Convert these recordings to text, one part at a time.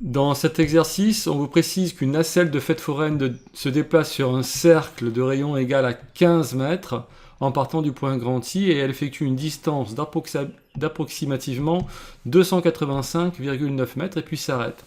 Dans cet exercice, on vous précise qu'une nacelle de fête foraine se déplace sur un cercle de rayon égal à 15 mètres en partant du point grand I et elle effectue une distance d'approximativement 285,9 mètres et puis s'arrête.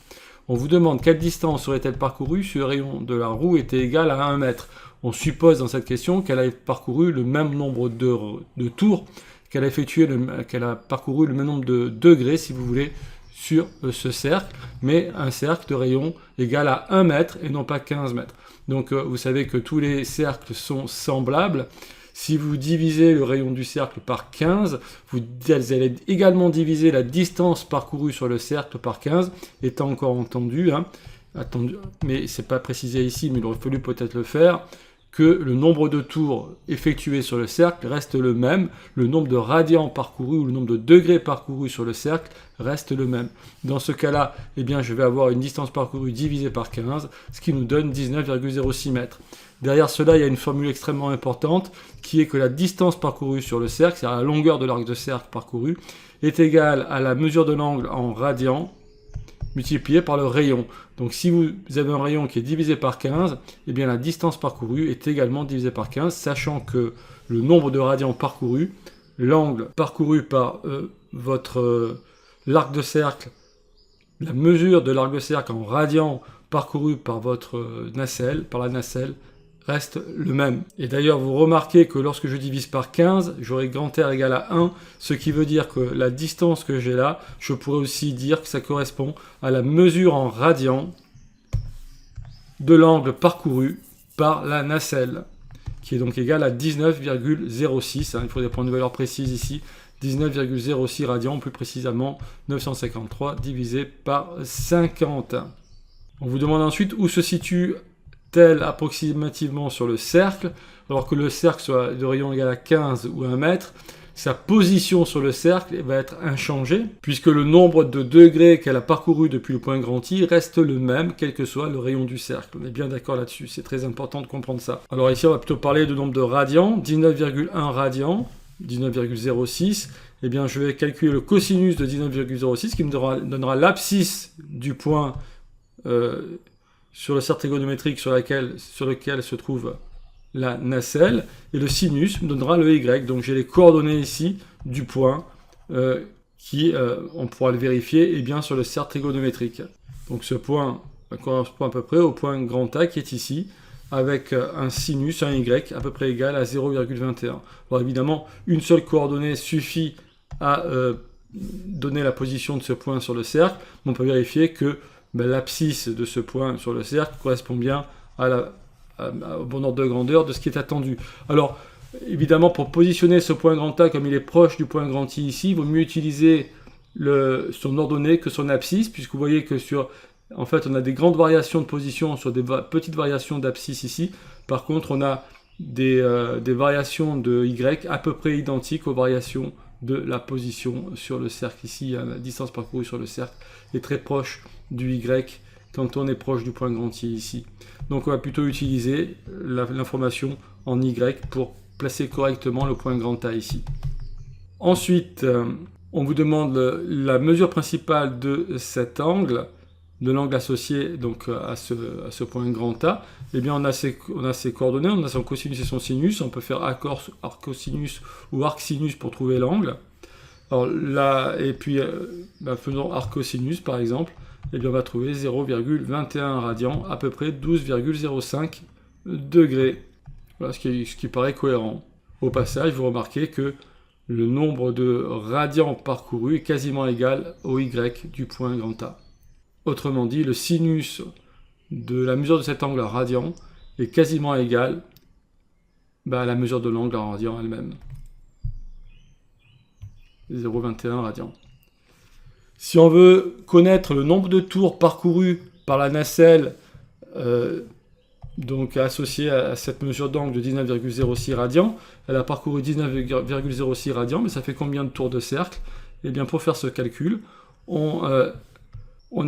On vous demande quelle distance aurait-elle parcouru si le rayon de la roue était égal à 1 mètre. On suppose dans cette question qu'elle a parcouru le même nombre de tours, qu'elle a parcouru le même nombre de degrés, si vous voulez, sur ce cercle, mais un cercle de rayon égal à 1 mètre et non pas 15 mètres. Donc vous savez que tous les cercles sont semblables. Si vous divisez le rayon du cercle par 15, vous allez également diviser la distance parcourue sur le cercle par 15, étant encore entendu, mais c'est pas précisé ici, mais il aurait fallu peut-être le faire, que le nombre de tours effectués sur le cercle reste le même, le nombre de radians parcourus ou le nombre de degrés parcourus sur le cercle reste le même. Dans ce cas-là, eh bien, je vais avoir une distance parcourue divisée par 15, ce qui nous donne 19,06 mètres. Derrière cela, il y a une formule extrêmement importante qui est que la distance parcourue sur le cercle, c'est-à-dire la longueur de l'arc de cercle parcouru, est égale à la mesure de l'angle en radians multiplié par le rayon. Donc si vous avez un rayon qui est divisé par 15, eh bien la distance parcourue est également divisée par 15, sachant que le nombre de radians parcourus, l'angle parcouru par l'arc de cercle, la mesure de l'arc de cercle en radians parcouru par la nacelle, reste le même. Et d'ailleurs, vous remarquez que lorsque je divise par 15, j'aurai grand R égale à 1, ce qui veut dire que la distance que j'ai là, je pourrais aussi dire que ça correspond à la mesure en radians de l'angle parcouru par la nacelle, qui est donc égal à 19,06. Il faudrait prendre une valeur précise ici. 19,06 radians, plus précisément 953 divisé par 50. On vous demande ensuite où se situe tel approximativement sur le cercle, alors que le cercle soit de rayon égal à 15 ou 1 mètre, sa position sur le cercle va être inchangée, puisque le nombre de degrés qu'elle a parcouru depuis le point grand I reste le même, quel que soit le rayon du cercle. On est bien d'accord là-dessus, c'est très important de comprendre ça. Alors ici, on va plutôt parler de nombre de radians, 19,1 radians, 19,06, eh bien je vais calculer le cosinus de 19,06, qui me donnera l'abscisse du point sur le cercle trigonométrique sur lequel se trouve la nacelle, et le sinus me donnera le y. Donc j'ai les coordonnées ici du point qui, on pourra le vérifier, est bien sur le cercle trigonométrique. Donc ce point correspond à peu près au point grand A qui est ici, avec un sinus, un y, à peu près égal à 0,21. Alors évidemment, une seule coordonnée suffit à donner la position de ce point sur le cercle, mais on peut vérifier que l'abscisse de ce point sur le cercle correspond bien au bon ordre de grandeur de ce qui est attendu. Alors, évidemment, pour positionner ce point grand A comme il est proche du point grand I ici, il vaut mieux utiliser son ordonnée que son abscisse, puisque vous voyez que en fait, on a des grandes variations de position sur des petites variations d'abscisse ici. Par contre, on a des variations de Y à peu près identiques aux variations de la position sur le cercle ici. La distance parcourue sur le cercle est très proche du Y quand on est proche du point grand I ici. Donc on va plutôt utiliser l'information en Y pour placer correctement le point grand A ici. Ensuite, on vous demande la mesure principale de cet angle, de l'angle associé donc à ce point grand A. Eh bien on a ses coordonnées, on a son cosinus et son sinus, on peut faire arcosinus ou arcsinus pour trouver l'angle. Alors là, et puis faisons arcosinus par exemple, et bien on va trouver 0,21 radians, à peu près 12,05 degrés. Voilà ce qui paraît cohérent. Au passage, vous remarquez que le nombre de radians parcourus est quasiment égal au Y du point grand A. Autrement dit, le sinus de la mesure de cet angle en radian est quasiment égal à la mesure de l'angle en radian elle-même. 0,21 radians. Si on veut connaître le nombre de tours parcourus par la nacelle, donc associée à cette mesure d'angle de 19,06 radians, elle a parcouru 19,06 radians, mais ça fait combien de tours de cercle? Eh bien, pour faire ce calcul, on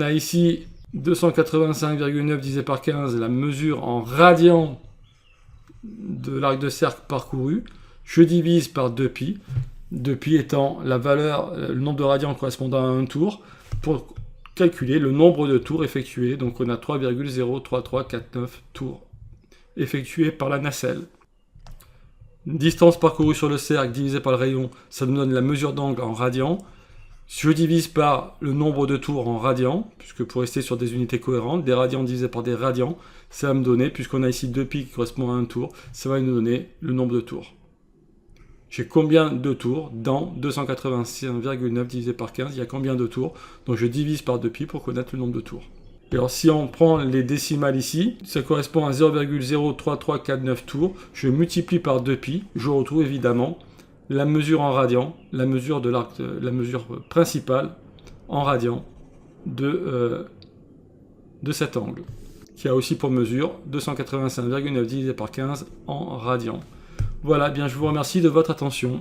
a ici 285,9 divisé par 15, la mesure en radians de l'arc de cercle parcouru. Je divise par 2π. 2π étant la valeur, le nombre de radians correspondant à un tour. Pour calculer le nombre de tours effectués. Donc on a 3,03349 tours effectués par la nacelle. Distance parcourue sur le cercle divisé par le rayon, ça nous donne la mesure d'angle en radians. Je divise par le nombre de tours en radians, puisque pour rester sur des unités cohérentes, des radians divisé par des radians, ça va me donner, puisqu'on a ici 2 pi qui correspondent à un tour, ça va nous donner le nombre de tours. J'ai combien de tours dans 285,9 divisé par 15, il y a combien de tours? Donc je divise par 2pi pour connaître le nombre de tours. Et alors si on prend les décimales ici, ça correspond à 0,03349 tours, je multiplie par 2pi, je retrouve évidemment la mesure en radians, la mesure principale en radians de cet angle, qui a aussi pour mesure 285,9 divisé par 15 en radians. Voilà, bien je vous remercie de votre attention.